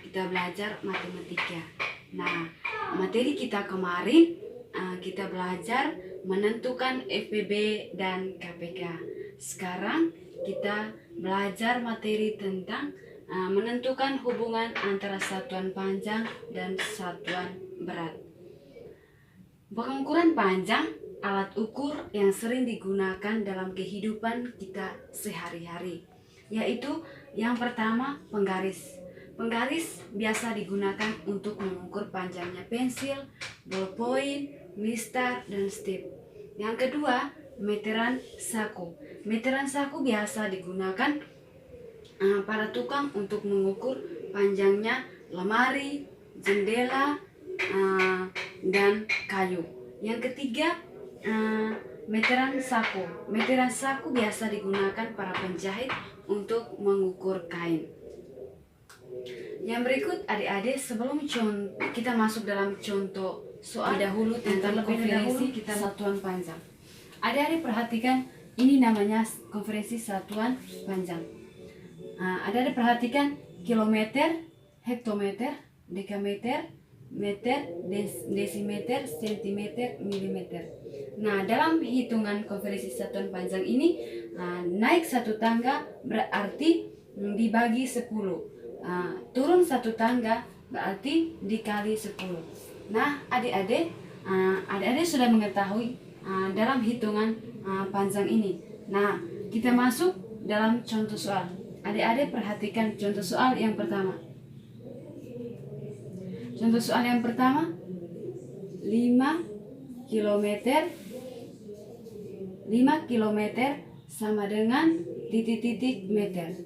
kita belajar matematika. Nah, materi kita kemarin kita belajar menentukan FPB dan KPK. Sekarang kita belajar materi tentang menentukan hubungan antara satuan panjang dan satuan berat. Pengukuran panjang alat ukur yang sering digunakan dalam kehidupan kita sehari-hari, yaitu yang pertama penggaris. Penggaris biasa digunakan untuk mengukur panjangnya pensil, ballpoint, mistar, dan stip. Yang kedua, meteran saku. Meteran saku biasa digunakan para tukang untuk mengukur panjangnya lemari, jendela, dan kayu. Yang ketiga, meteran saku. Meteran saku biasa digunakan para penjahit untuk mengukur kain. Yang berikut adik-adik, sebelum kita masuk dalam contoh soal dahulu tentang konferensi kita satuan panjang. Adik-adik perhatikan, ini namanya konferensi satuan panjang. Adik-adik perhatikan kilometer, hektometer, dekameter, meter, desimeter, sentimeter, milimeter. Nah, dalam hitungan konferensi satuan panjang ini, naik satu tangga berarti dibagi 10. Turun satu tangga berarti dikali 10. Nah, adik-adik sudah mengetahui dalam hitungan panjang ini. Nah, kita masuk dalam contoh soal. Adik-adik perhatikan contoh soal yang pertama. Contoh soal yang pertama, 5 kilometer sama dengan titik-titik meter.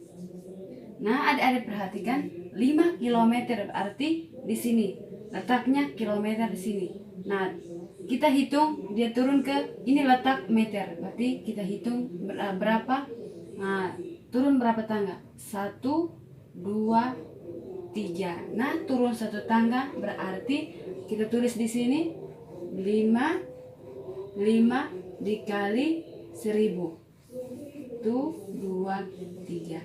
Nah, adik-adik perhatikan, 5 kilometer berarti di sini. Letaknya kilometer di sini. Nah, kita hitung dia turun ke ini letak meter. Berarti kita hitung berapa turun berapa tangga? 1, 2, 3. Nah, turun satu tangga berarti kita tulis di sini 5 dikali 1000. 1, 2, 3.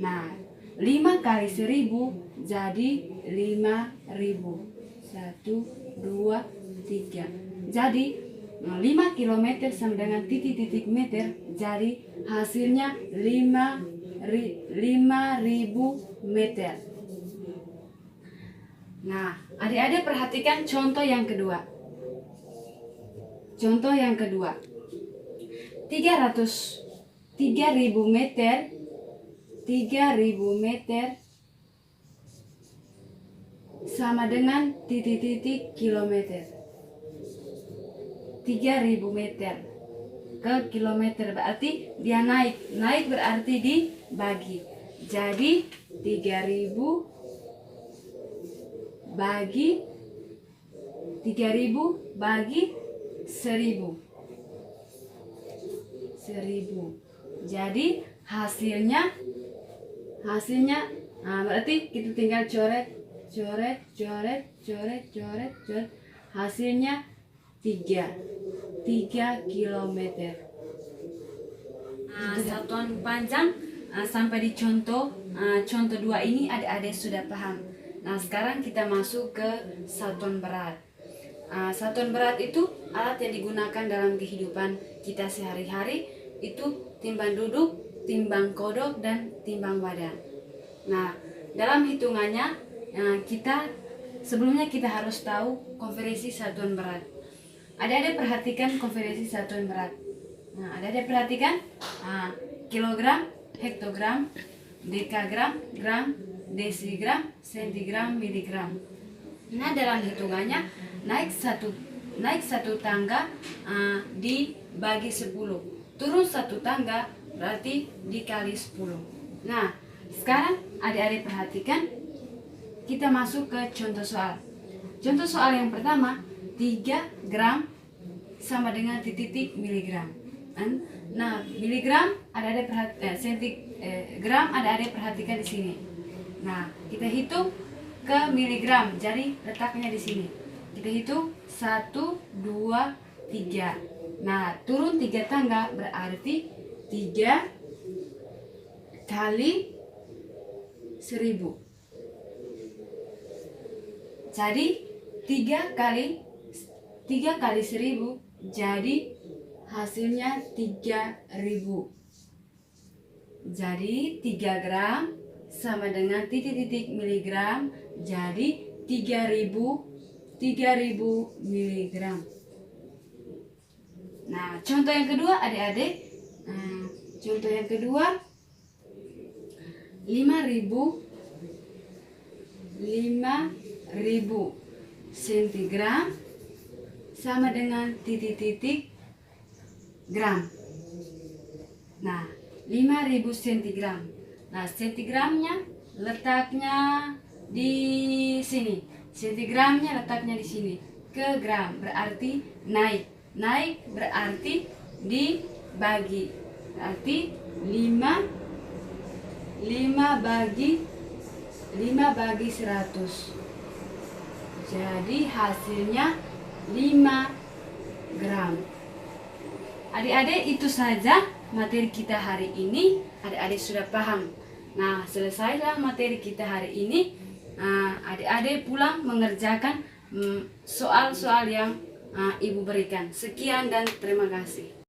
Nah, 5 kali 1000 jadi 5000. 1, 2, 3. Jadi 5 km sama dengan titik-titik meter, jadi hasilnya 5000 meter. Nah, adik-adik perhatikan contoh yang kedua. Contoh yang kedua, 3000 meter sama dengan titik-titik kilometer. 3000 meter ke kilometer berarti dia naik berarti dibagi. Jadi 3000 bagi 1000. Jadi hasilnya berarti kita tinggal coret. Hasilnya 3 kilometer. Satuan panjang sampai di contoh 2 ini adik-adik sudah paham. Nah, sekarang kita masuk ke satuan berat. Satuan berat itu alat yang digunakan dalam kehidupan kita sehari-hari, itu timbang duduk, timbang kodok, dan timbang badan. Nah, dalam hitungannya sebelumnya kita harus tahu konferensi satuan berat. Adik-adik perhatikan konferensi satuan berat. Nah, adik-adik perhatikan kilogram, hektogram, dekagram, gram, desigram, sentigram, miligram. Nah, dalam hitungannya naik satu tangga dibagi 10. Turun satu tangga berarti dikali 10. Nah, sekarang adik-adik perhatikan, kita masuk ke contoh soal. Contoh soal yang pertama, 3 gram sama dengan titik miligram. Nah, miligram adik-adik gram adik-adik perhatikan di sini. Nah, kita hitung ke miligram, jadi letaknya di sini. Kita hitung 1, 2, 3. Nah, turun 3 tangga berarti 3 kali 1000. Jadi 3 kali 1000, jadi hasilnya 3000. Jadi 3 gram sama dengan titik-titik miligram, jadi 3000 miligram. Nah, contoh yang kedua adik-adik. Contoh yang kedua 5000 centigram sama dengan titik-titik gram. Nah, 5000 centigram. Nah, sentigramnya letaknya di sini. Sentigramnya letaknya di sini. Ke gram berarti naik. Naik berarti dibagi. Berarti 5 bagi 100. Jadi hasilnya 5 gram. Adik-adik, itu saja materi kita hari ini. Adik-adik sudah paham. Nah, selesailah materi kita hari ini. Adik-adik pulang mengerjakan soal-soal yang Ibu berikan. Sekian dan terima kasih.